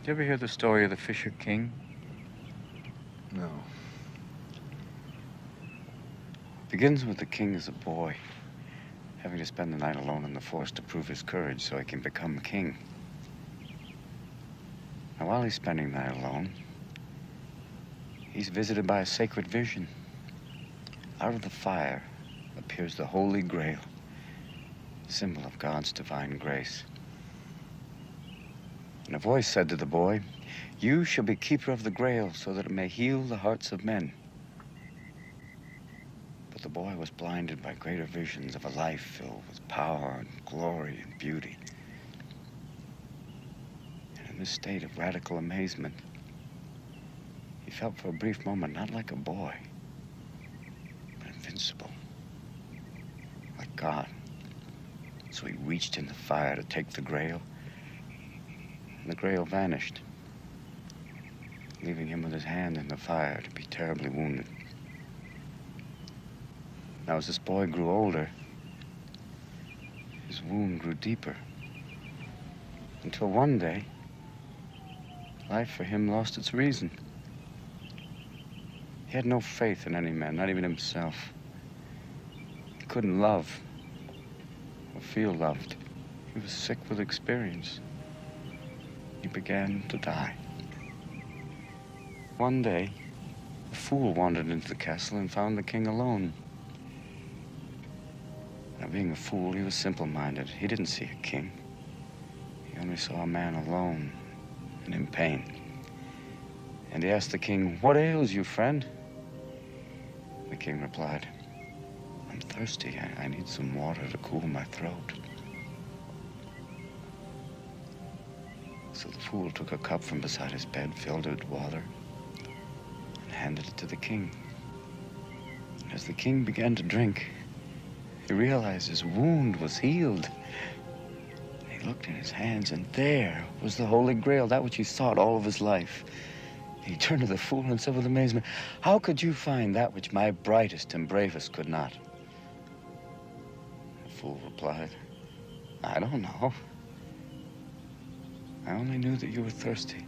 you ever hear the story of the Fisher King? No. It begins with the king as a boy, having to spend the night alone in the forest to prove his courage so he can become king. Now, while he's spending the night alone, he's visited by a sacred vision. Out of the fire appears the Holy Grail, symbol of God's divine grace. And a voice said to the boy, "You shall be keeper of the Grail so that it may heal the hearts of men." But the boy was blinded by greater visions of a life filled with power and glory and beauty. And in this state of radical amazement, he felt for a brief moment not like a boy, but invincible, like God. So he reached in the fire to take the Grail, and the Grail vanished, leaving him with his hand in the fire to be terribly wounded. Now, as this boy grew older, his wound grew deeper, until one day, life for him lost its reason. He had no faith in any man, not even himself. He couldn't love or feel loved. He was sick with experience. He began to die. One day, a fool wandered into the castle and found the king alone. Now, being a fool, he was simple-minded. He didn't see a king. He only saw a man alone and in pain. And he asked the king, "What ails you, friend?" The king replied, "I'm thirsty. I need some water to cool my throat." So the fool took a cup from beside his bed, filled it with water, and handed it to the king. And as the king began to drink, he realized his wound was healed. He looked in his hands, and there was the Holy Grail, that which he sought all of his life. He turned to the fool and said with amazement, "How could you find that which my brightest and bravest could not?" The fool replied, "I don't know. I only knew that you were thirsty.